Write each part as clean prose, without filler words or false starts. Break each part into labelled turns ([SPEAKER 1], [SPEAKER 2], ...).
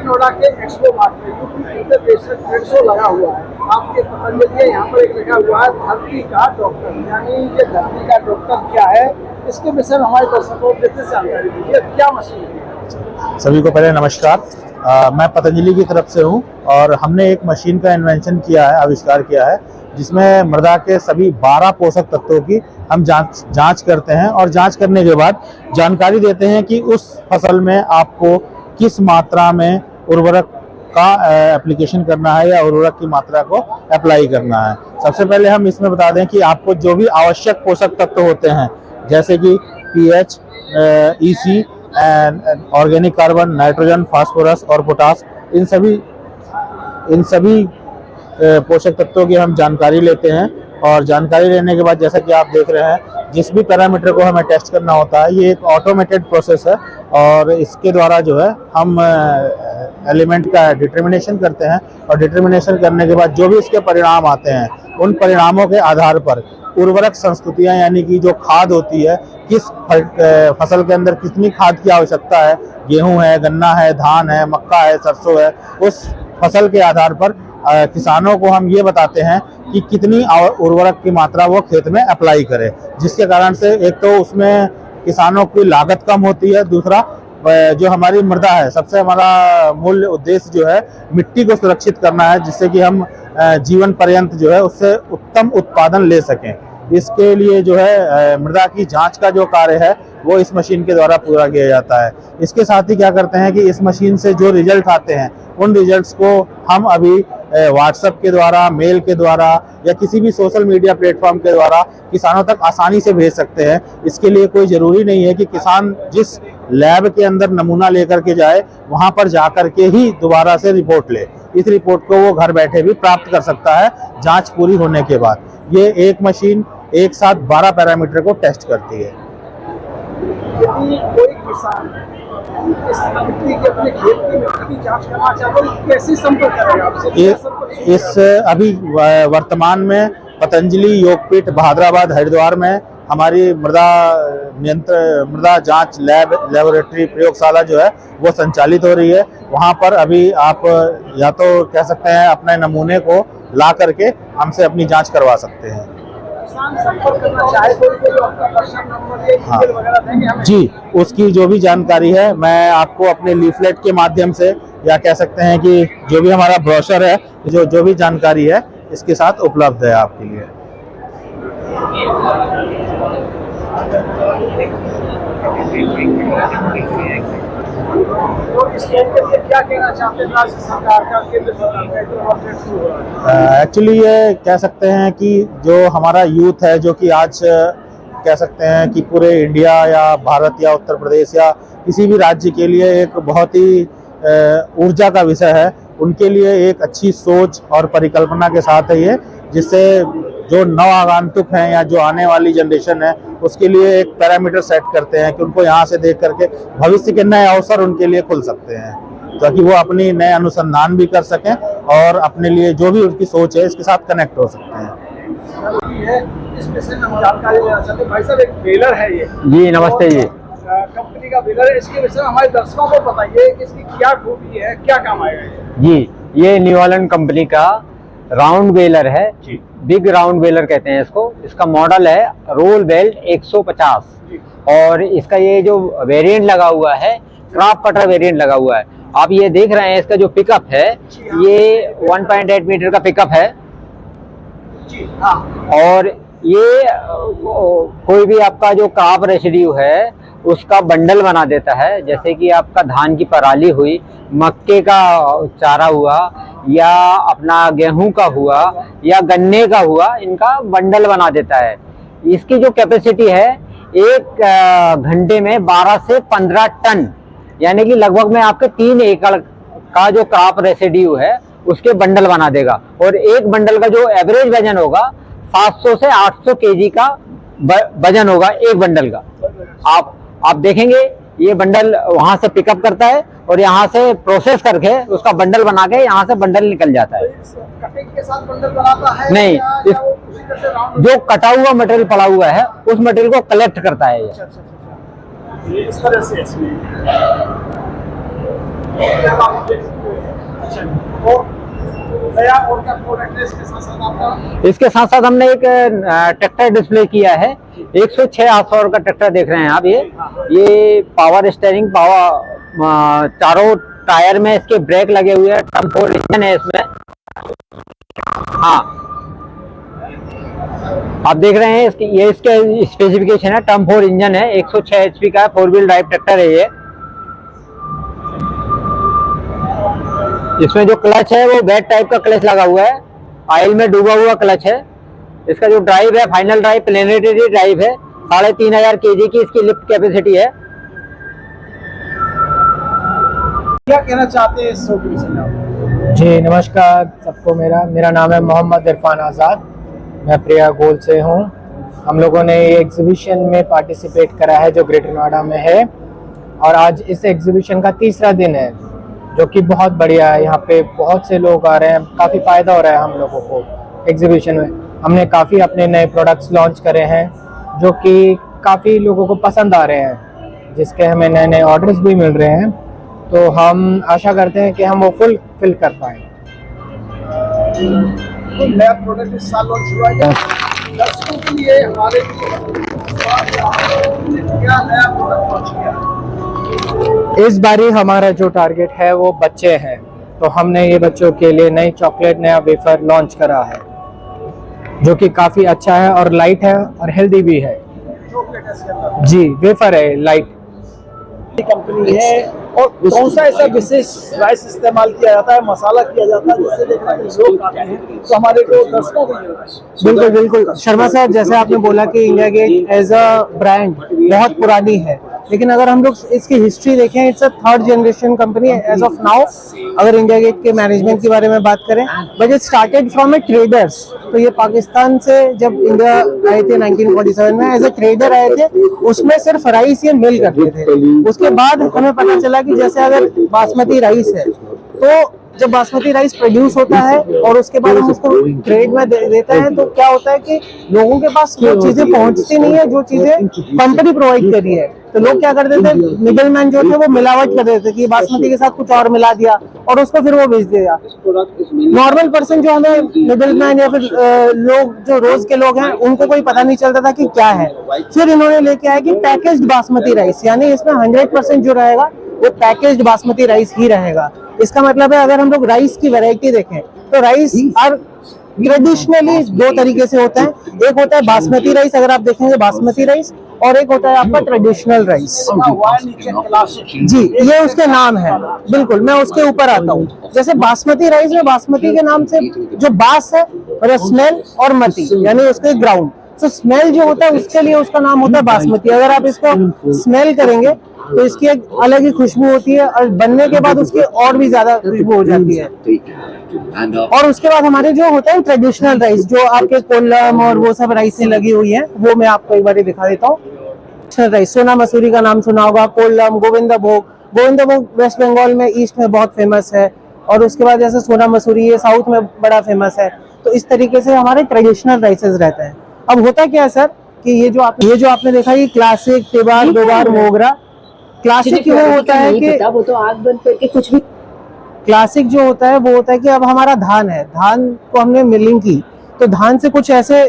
[SPEAKER 1] नोएडा के expo mart में UP international trade show लगा हुआ है। आपके पतंजलि है, यहाँ पर एक लिखा हुआ है धरती का डॉक्टर, यानी ये धरती का डॉक्टर क्या है, इसके विषय में हमारे दर्शकों को विस्तृत जानकारी दीजिए। क्या मशीन है?
[SPEAKER 2] सभी को पहले नमस्कार। मैं पतंजलि की तरफ से हूँ और हमने एक मशीन का इन्वेंशन किया है, आविष्कार किया है, जिसमें मृदा के सभी 12 पोषक तत्वों की हम जांच करते हैं और जांच करने के बाद जानकारी देते हैं कि उस फसल में आपको किस मात्रा में उर्वरक का एप्लीकेशन करना है या उर्वरक की मात्रा को अप्लाई करना है। सबसे पहले हम इसमें बता दें कि आपको जो भी आवश्यक पोषक तत्व होते हैं, जैसे कि pH, EC, organic carbon, nitrogen, phosphorus और पोटास, इन सभी पोषक तत्वों की हम जानकारी लेते हैं। और जानकारी लेने के बाद जैसा कि आप देख रहे हैं, जिस भी पैरामीटर को हमें टेस्ट करना होता है, ये एक ऑटोमेटेड प्रोसेस है और इसके द्वारा जो है हम एलिमेंट का डिटर्मिनेशन करते हैं और डिटर्मिनेशन करने के बाद जो भी इसके परिणाम आते हैं, उन परिणामों के आधार पर उर्वरक संस्तुतियां, यानी कि जो खाद होती है, किस फसल के अंदर कितनी खाद की आवश्यकता है, गेहूं है, गन्ना है, धान है, मक्का है, सरसों है, उस फसल के आधार पर किसानों को हम ये बताते हैं कि कितनी उर्वरक की मात्रा वो खेत में अप्लाई करे, जिसके कारण से एक तो उसमें किसानों की लागत कम होती है, दूसरा जो हमारी मृदा है, सबसे हमारा मूल उद्देश्य जो है मिट्टी को सुरक्षित करना है, जिससे कि हम जीवन पर्यंत जो है उससे उत्तम उत्पादन ले सकें। इसके लिए जो है मृदा की जांच का जो कार्य है वो इस मशीन के द्वारा पूरा किया जाता है। इसके साथ ही क्या करते हैं कि इस मशीन से जो रिजल्ट आते हैं, उन रिजल्ट्स को हम अभी व्हाट्सएप के द्वारा, मेल के द्वारा या किसी भी सोशल मीडिया प्लेटफॉर्म के द्वारा किसानों तक आसानी से भेज सकते हैं। इसके लिए कोई ज़रूरी नहीं है कि किसान जिस लैब के अंदर नमूना लेकर के जाए, वहाँ पर जाकर के ही दोबारा से रिपोर्ट ले। इस रिपोर्ट को वो घर बैठे भी प्राप्त कर सकता है जांच पूरी होने के बाद। ये एक मशीन एक साथ 12 पैरामीटर को टेस्ट करती है।
[SPEAKER 1] यदि कोई किसान इस मिट्टी के अपने खेत की मिट्टी की जांच करना चाहे तो कैसे संपर्क करेगा आपसे?
[SPEAKER 2] इस अभी वर्तमान में पतंजलि योगपीठ बहादुराबाद हरिद्वार में हमारी मृदा जांच लेबोरेटरी प्रयोगशाला जो है वो संचालित हो रही है। वहाँ पर अभी आप या तो कह सकते हैं अपने नमूने को ला करके हमसे अपनी जांच करवा सकते हैं।
[SPEAKER 1] संपर्क करना चाहे तो आपका पर्सनल नंबर या ईमेल वगैरह देंगे हमें?
[SPEAKER 2] जी, उसकी जो भी जानकारी है मैं आपको अपने लीफलेट के माध्यम से, या कह सकते हैं कि जो भी हमारा ब्रोशर है, जो भी जानकारी है इसके साथ उपलब्ध है आपके लिए।
[SPEAKER 1] क्या कहना चाहते हैं राज्य सरकार का, केंद्र सरकार का?
[SPEAKER 2] एक्चुअली ये कह सकते हैं कि जो हमारा यूथ है, जो कि आज कह सकते हैं कि पूरे इंडिया या भारत या उत्तर प्रदेश या किसी भी राज्य के लिए एक बहुत ही ऊर्जा का विषय है, उनके लिए एक अच्छी सोच और परिकल्पना के साथ है ये, जिससे जो नव आगंतुक हैं या जो आने वाली जनरेशन है उसके लिए एक पैरामीटर सेट करते हैं कि उनको यहाँ से देख करके भविष्य के नए अवसर उनके लिए खुल सकते हैं, ताकि वो अपनी नए अनुसंधान भी कर सकें और अपने लिए जो भी उनकी सोच है इसके साथ कनेक्ट हो सकते हैं।
[SPEAKER 1] इस विषय में हम जानकारी लेना चाहते हैं। भाई साहब, एक बेलर है ये।
[SPEAKER 3] जी नमस्ते जी।
[SPEAKER 1] कंपनी का बेलर है, इसके विषय में हमारे दर्शकों को बताइए कि इसकी क्या खूबी है, क्या काम आएगा?
[SPEAKER 3] जी, ये न्यू हॉलैंड कंपनी का राउंड बेलर है, बिग राउंड बेलर कहते हैं इसको। इसका मॉडल है रोल बेल्ट 150 और इसका ये जो वेरिएंट लगा हुआ है, क्रॉप कटर वेरिएंट लगा हुआ है। आप ये देख रहे हैं, इसका जो पिकअप है ये 1.8 मीटर का पिकअप है और ये कोई भी आपका जो क्रॉप रेसिड्यू है उसका बंडल बना देता है। जैसे कि आपका धान की पराली हुई, मक्के का चारा हुआ, या अपना गेहूं का हुआ, या गन्ने का हुआ, इनका बंडल बना देता है। इसकी जो कैपेसिटी है, एक घंटे में 12 से 15 टन, यानी कि लगभग में आपके 3 एकड़ का जो क्रॉप रेसिड्यू है उसके बंडल बना देगा। और एक बंडल का जो एवरेज वजन होगा 700 से 800 केजी का वजन होगा एक बंडल का। आप देखेंगे ये बंडल वहां से पिकअप करता है और यहाँ से प्रोसेस करके उसका बंडल बना के यहाँ से बंडल निकल जाता है।
[SPEAKER 1] कटिंग के साथ बंडल बनाता है?
[SPEAKER 3] नहीं,
[SPEAKER 1] या उसी तरह से राउंड
[SPEAKER 3] जो कटा हुआ मटेरियल पड़ा हुआ है उस मटेरियल को कलेक्ट करता है ये।
[SPEAKER 1] इस तरह से इसमें और नया और क्या प्रोडक्ट है इसके साथ साथ आपका?
[SPEAKER 3] इसके साथ साथ हमने एक ट्रैक्टर डिस्प्ले किया है। 106 हॉर्स का ट्रैक्टर देख रहे हैं आप। ये पावर स्टीयरिंग, पावर चारों टायर में इसके ब्रेक लगे हुए हैं, टर्म 4 इंजन है इसमें। हाँ, आप देख रहे हैं ये इसके स्पेसिफिकेशन है। टर्म 4 इंजन है, 106 HP का 4 व्हील ड्राइव ट्रैक्टर है ये। इसमें जो क्लच है वो बैट टाइप का क्लच लगा हुआ है, ऑयल में डूबा हुआ क्लच है। इसका जो ड्राइव है, फाइनल ड्राइव प्लेनेटरी ड्राइव है। 3500 kg की इसकी लिफ्ट कैपेसिटी है।
[SPEAKER 1] क्या कहना चाहते हैं इस शोरूम से आप?
[SPEAKER 4] जी नमस्कार सबको। मेरा नाम है मोहम्मद इरफान आज़ाद। मैं प्रिया गोल से हूँ। हम लोगों ने ये एग्जीबिशन में पार्टिसिपेट करा है जो ग्रेटर नोएडा में है, और आज इस एग्जीबिशन का तीसरा दिन है जो कि बहुत बढ़िया है। यहाँ पे बहुत से लोग आ रहे हैं, काफ़ी फ़ायदा हो रहा है हम लोगों को एग्जीबिशन में। हमने काफ़ी अपने नए प्रोडक्ट्स लॉन्च करे हैं जो कि काफ़ी लोगों को पसंद आ रहे हैं, जिसके हमें नए नए ऑर्डर्स भी मिल रहे हैं। तो हम आशा करते हैं कि हम वो फुलफिल कर पाएँ।
[SPEAKER 1] तो नया प्रोडक्ट इस साल लॉन्च हुआ है, दर्शकों के लिए, हमारे लिए क्या नया प्रोडक्ट लॉन्च किया है?
[SPEAKER 4] इस बारी हमारा जो टारगेट है वो बच्चे हैं, तो हमने ये बच्चों के लिए नई चॉकलेट, नया वेफर लॉन्च करा है जो कि काफ़ी अच्छा है और लाइट है और हेल्दी भी है।
[SPEAKER 1] चॉकलेट है इसके अंदर?
[SPEAKER 4] जी, वेफर है, लाइट
[SPEAKER 1] कंपनी है। और कौन सा ऐसा विशेष राइस इस्तेमाल किया जाता है, मसाला किया जाता है, जिससे देखने के लोग आते हैं तो हमारे को दर्शकों को
[SPEAKER 4] बिल्कुल बिल्कुल शर्मा साहब, जैसे आपने बोला कि India Gate as a brand बहुत पुरानी है, लेकिन अगर हम लोग इसकी हिस्ट्री देखें, it's a 3rd generation company as of now. अगर इंडिया गेट के मैनेजमेंट के बारे में बात करें, but it started from a traders. तो ये पाकिस्तान से जब इंडिया आए थे 1947 में, एज ए ट्रेडर आए थे, उसमें सिर्फ राइस ये मिल करते थे। उसके बाद हमें पता चला कि जैसे अगर बासमती राइस है, तो जब बासमती राइस प्रोड्यूस होता है और उसके बाद हम उसको ट्रेड में देते हैं, तो क्या होता है कि लोगों के पास वो चीजें पहुंचती नहीं है जो चीजें कंपनी प्रोवाइड कर रही है। तो लोग क्या करते थे, मिडलमैन जो थे वो मिलावट कर देते थे कि बासमती के साथ कुछ और मिला दिया और उसको फिर वो बेच दिया। नॉर्मल पर्सन जो हमें मिडलमैन या फिर लोग जो रोज के लोग हैं, उनको कोई पता नहीं चलता था कि क्या है। फिर इन्होंने लेके आया कि पैकेज्ड बासमती राइस, यानी इसमें 100% जो रहेगा वो पैकेज्ड बासमती राइस ही रहेगा। इसका मतलब है अगर हम लोग राइस की वैरायटी देखें तो राइस और ट्रेडिशनली 2 तरीके से होता है। एक होता है बासमती राइस, अगर आप देखेंगे बासमती राइस, और एक होता है आपका ट्रेडिशनल राइस। जी, ये उसके नाम है। बिल्कुल, मैं उसके ऊपर आता हूँ। जैसे बासमती राइस में बासमती के नाम से जो बास है और स्मेल और मती यानी उसके ग्राउंड, तो स्मेल जो होता है उसके लिए उसका नाम होता है बासमती। अगर आप इसको स्मेल करेंगे तो इसकी एक अलग ही खुशबू होती है और बनने के बाद उसकी और भी ज्यादा खुशबू हो जाती है। और उसके बाद हमारे जो होता है ट्रेडिशनल राइस, जो आपके कोल्लम और वो सब राइसें लगी हुई हैं, वो मैं आपको एक बार दिखा देता हूँ। राइस, सोना मसूरी का नाम सुना होगा, कोल्लम, गोविंदभोग वेस्ट बंगाल में, ईस्ट में बहुत फेमस है। और उसके बाद जैसे सोना मसूरी ये साउथ में बड़ा फेमस है। तो इस तरीके से हमारे ट्रेडिशनल राइसेस रहते हैं। अब होता क्या है सर कि ये जो आपने देखा, ये क्लासिक, तिबार, दोबार, मोगरा। क्लासिक क्यों होता है कि
[SPEAKER 5] वो तो आग बंद करके कुछ भी,
[SPEAKER 4] क्लासिक जो होता है वो होता है कि अब हमारा धान है, धान को हमने मिलिंग की, तो धान से कुछ ऐसे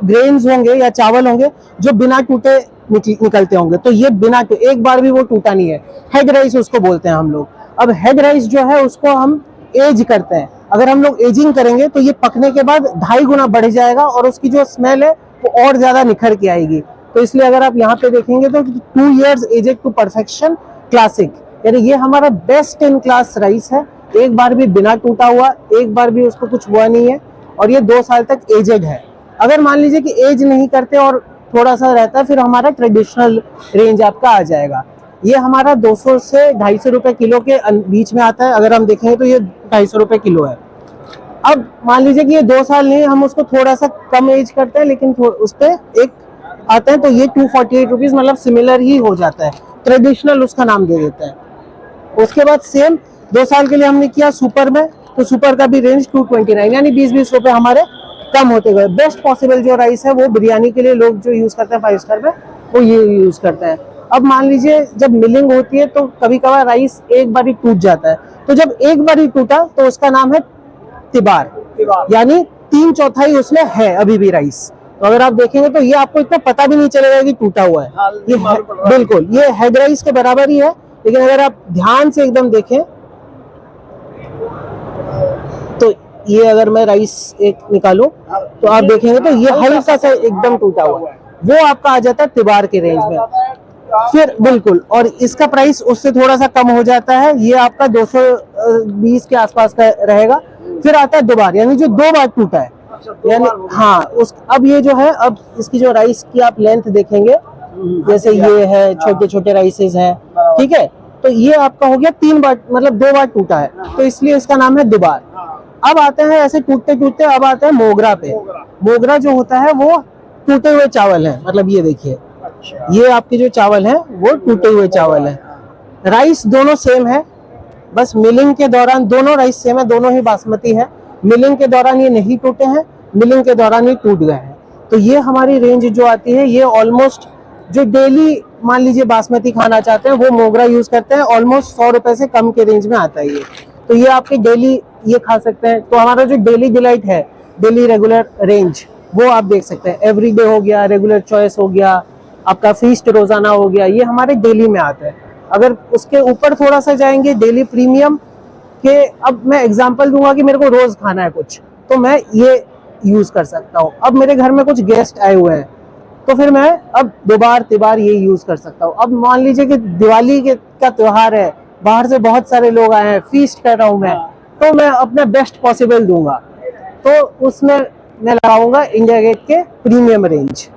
[SPEAKER 4] ग्रेन्स होंगे या चावल होंगे जो बिना टूटे निकलते होंगे। तो ये बिना एक बार भी वो टूटा नहीं है। हेड राइस उसको बोलते हैं हम लोग। अब हेड राइस जो है उसको हम एज करते हैं। अगर हम लोग एजिंग करेंगे तो ये पकने के बाद 2.5 गुना बढ़ जाएगा और उसकी जो स्मेल है वो और ज्यादा निखर के आएगी। तो इसलिए अगर आप यहाँ पे देखेंगे तो 2 years aged to perfection classic, यानी ये हमारा बेस्ट इन क्लास राइस है। एक बार भी बिना टूटा हुआ, एक बार भी उसको कुछ हुआ नहीं है, और ये 2 साल तक एजेड है। अगर मान लीजिए कि एज नहीं करते और थोड़ा सा रहता है, फिर हमारा ट्रेडिशनल रेंज आपका आ जाएगा। ये हमारा 200 से 250 रुपए किलो के बीच में आता है। अगर हम देखेंगे तो ये 250 रुपए किलो है। अब मान लीजिए कि ये 2 साल नहीं, हम उसको थोड़ा सा कम एज करते हैं, लेकिन उस पर एक आता है तो ये 248 रुपीज, मतलब सिमिलर ही हो जाता है, ट्रेडिशनल उसका नाम दे देता है। उसके बाद सेम 2 साल के लिए हमने किया सुपर में, तो सुपर का भी रेंज 229, यानी 20-20 रुपए हमारे कम होते गए। बेस्ट पॉसिबल जो राइस है वो बिरयानी के लिए लोग जो यूज करते हैं 5 स्टार में, वो ये यूज करते हैं। अब मान लीजिए जब मिलिंग होती है तो कभी कभार राइस एक बार ही टूट जाता है, तो जब एक बार ही टूटा तो उसका नाम है तिबार, यानी 3/4 उसमें है अभी भी राइस। तो अगर आप देखेंगे तो ये आपको इतना पता भी नहीं चलेगा कि टूटा हुआ है, ये बिल्कुल ये हेड राइस के बराबर ही है। लेकिन अगर आप ध्यान से एकदम देखें तो ये अगर मैं राइस एक निकालूं तो आप देखेंगे तो ये हल्का सा एकदम टूटा हुआ है, वो आपका आ जाता है तिबार के रेंज में। फिर बिल्कुल, और इसका प्राइस उससे थोड़ा सा कम हो जाता है, ये आपका 220 के आसपास का रहेगा। फिर आता है दुबार, यानी जो 2 बार टूटा है, यानी हाँ उस अब ये जो है, अब इसकी जो राइस की आप लेंथ देखेंगे, जैसे ये है छोटे छोटे राइसेस हैं, ठीक है, तो ये आपका हो गया 3 बार, मतलब 2 बार टूटा है, तो इसलिए इसका नाम है दुबार। अब आते हैं ऐसे टूटते टूटते, अब आते हैं मोगरा पे। मोगरा जो होता है वो टूटे हुए चावल है, मतलब ये देखिए, ये आपके जो चावल हैं वो टूटे हुए चावल हैं। राइस दोनों सेम है, बस मिलिंग के दौरान दोनों राइस सेम है, दोनों ही बासमती है। मिलिंग के दौरान ये नहीं टूटे हैं, मिलिंग के दौरान ये टूट गए हैं। तो ये हमारी रेंज जो आती है, ये ऑलमोस्ट जो डेली मान लीजिए बासमती खाना चाहते हैं वो मोगरा यूज करते हैं, ऑलमोस्ट 100 रुपए से कम के रेंज में आता है ये। तो ये आपके डेली ये खा सकते हैं। तो हमारा जो डेली डिलाइट है, डेली रेगुलर रेंज, वो आप देख सकते हैं। एवरीडे हो गया, रेगुलर चॉइस हो गया, आपका फीस्ट रोजाना हो गया, ये हमारे डेली में आता है। अगर उसके ऊपर थोड़ा सा जाएंगे डेली प्रीमियम के, अब मैं एग्जांपल दूंगा कि मेरे को रोज खाना है कुछ, तो मैं ये यूज कर सकता हूँ। अब मेरे घर में कुछ गेस्ट आए हुए हैं तो फिर मैं अब दोबार तिबार ये यूज कर सकता हूँ। अब मान लीजिए कि दिवाली का त्योहार है, बाहर से बहुत सारे लोग आए हैं, फीस्ट कर रहा हूँ मैं, तो मैं अपना बेस्ट पॉसिबल दूंगा, तो उसमें मैं लगाऊंगा इंडिया गेट के प्रीमियम रेंज।